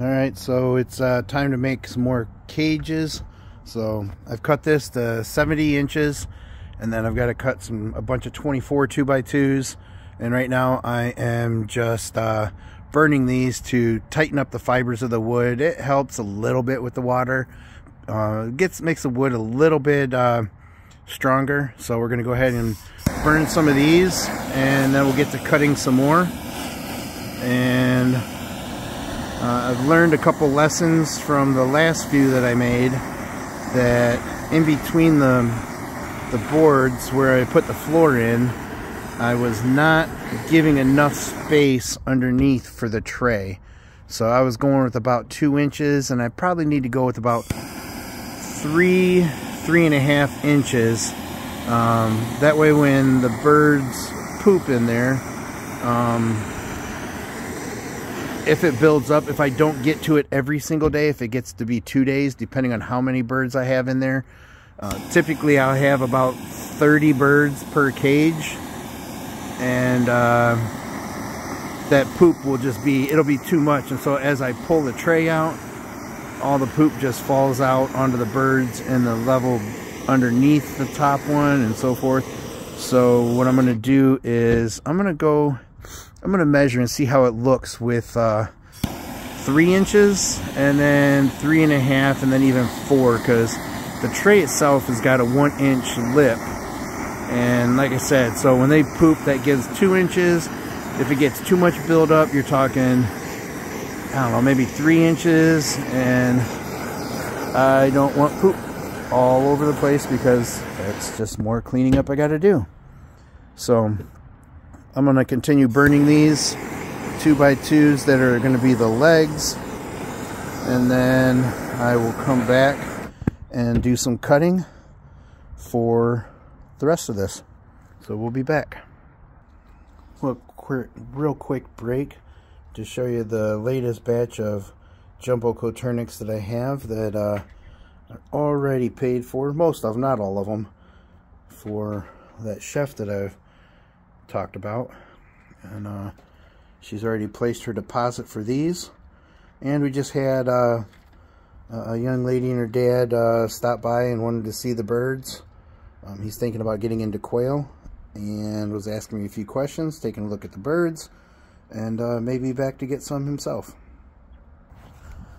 Alright, so it's time to make some more cages. So I've cut this to 70 inches, and then I've got to cut a bunch of 24 2x2s, and right now I am just burning these to tighten up the fibers of the wood. It helps a little bit with the water. Makes the wood a little bit stronger. So we're going to go ahead and burn some of these, and then we'll get to cutting some more. And I've learned a couple lessons from the last few that I made, that in between the boards where I put the floor in, I was not giving enough space underneath for the tray. So I was going with about 2 inches, and I probably need to go with about 3.5 inches. That way when the birds poop in there, if it builds up, if I don't get to it every single day, if it gets to be 2 days, depending on how many birds I have in there, typically I'll have about 30 birds per cage, and that poop will just be, it'll be too much. And so as I pull the tray out, all the poop just falls out onto the birds and the level underneath the top one and so forth. So what I'm going to do is I'm going to measure and see how it looks with 3 inches, and then 3.5, and then even 4, because the tray itself has got a 1-inch lip. And like I said, so when they poop, that gives 2 inches. If it gets too much buildup, you're talking, I don't know, maybe 3 inches. And I don't want poop all over the place, because that's just more cleaning up I got to do. So I'm going to continue burning these 2x2s that are going to be the legs, and then I will come back and do some cutting for the rest of this. So we'll be back. Real quick break to show you the latest batch of Jumbo Coturnix that I have that I already paid for. Most of them, not all of them, for that chef that I've talked about. And she's already placed her deposit for these. And we just had a young lady and her dad stop by and wanted to see the birds. He's thinking about getting into quail, and was asking me a few questions, taking a look at the birds, and maybe back to get some himself.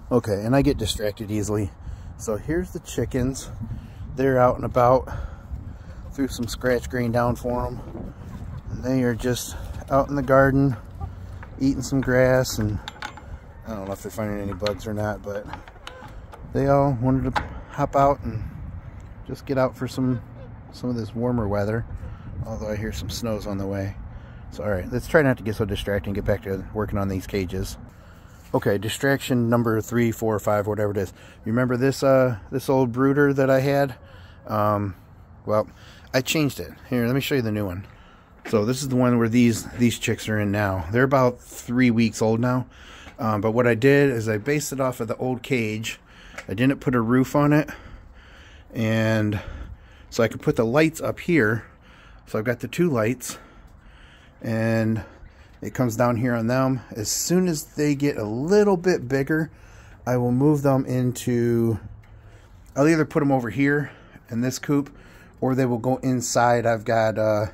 Okay, and I get distracted easily. So here's the chickens. They're out and about. Threw some scratch grain down for them. And they are just out in the garden eating some grass, and I don't know if they're finding any bugs or not, but they all wanted to hop out and just get out for some of this warmer weather, although I hear some snow's on the way. So alright, let's try not to get so distracted and get back to working on these cages. Okay, distraction number 3, 4, 5, whatever it is. You remember this this old brooder that I had? Well, I changed it. Here, let me show you the new one. So this is the one where these chicks are in now. They're about 3 weeks old now. But what I did is I based it off of the old cage. I didn't put a roof on it, and so I could put the lights up here. So I've got the 2 lights, and it comes down here on them. As soon as they get a little bit bigger, I will move them into, I'll either put them over here in this coop, or they will go inside. I've got a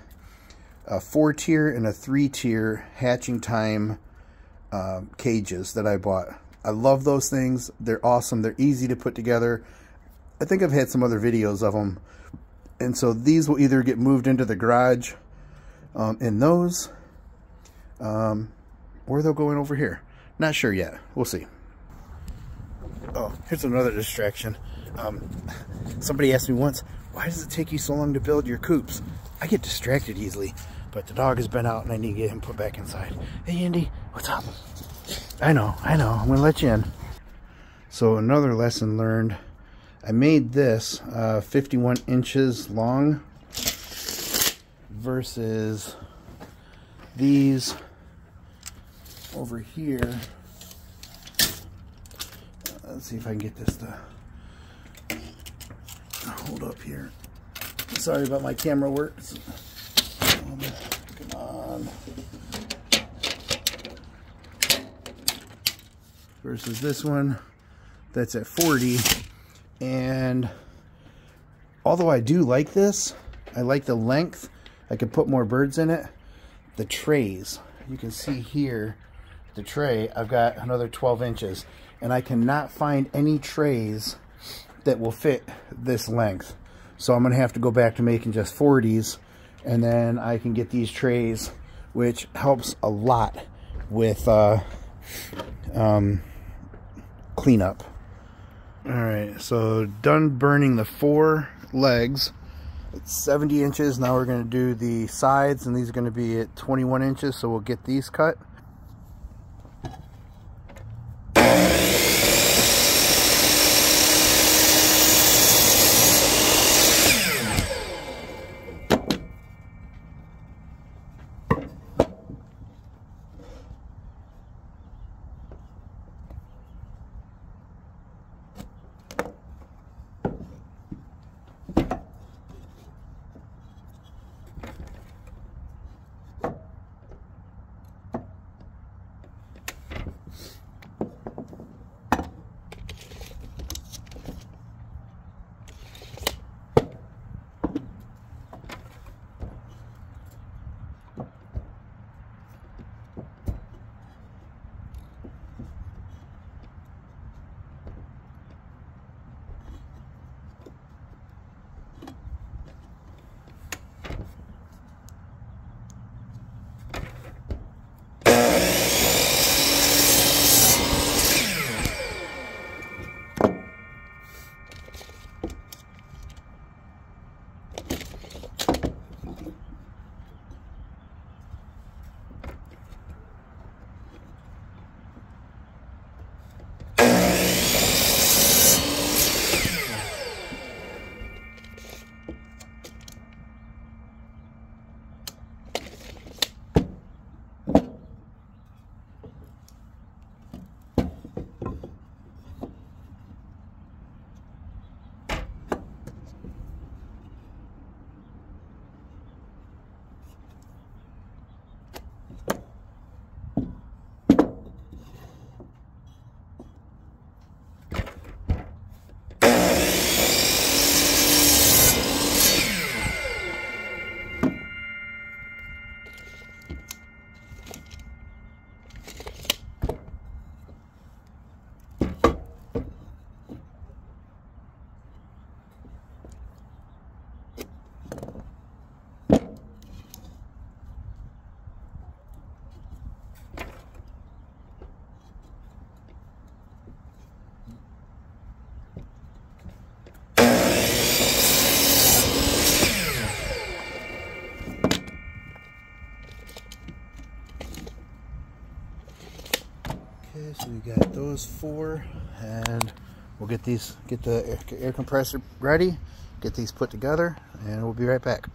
4-tier and a 3-tier hatching time cages that I bought. I love those things. They're awesome. They're easy to put together. I think I've had some other videos of them. And so these will either get moved into the garage in those, or they'll go in over here. Not sure yet. We'll see. Oh, here's another distraction. Somebody asked me once, why does it take you so long to build your coops? I get distracted easily, but the dog has been out and I need to get him put back inside. Hey, Andy, what's up? I know, I'm going to let you in. So another lesson learned. I made this 51 inches long versus these over here. Let's see if I can get this to hold up here. Sorry about my camera work. Come on. versus this one that's at 40. And although I do like this, I like the length, I could put more birds in it. The trays, you can see here, the tray, I've got another 12 inches, and I cannot find any trays that will fit this length. So I'm gonna have to go back to making just 40s, and then I can get these trays, which helps a lot with cleanup. All right, so done burning the 4 legs. It's 70 inches. Now we're going to do the sides, and these are going to be at 21 inches, so we'll get these cut. Okay, so we got those 4, and we'll get the air compressor ready, get these put together, and we'll be right back.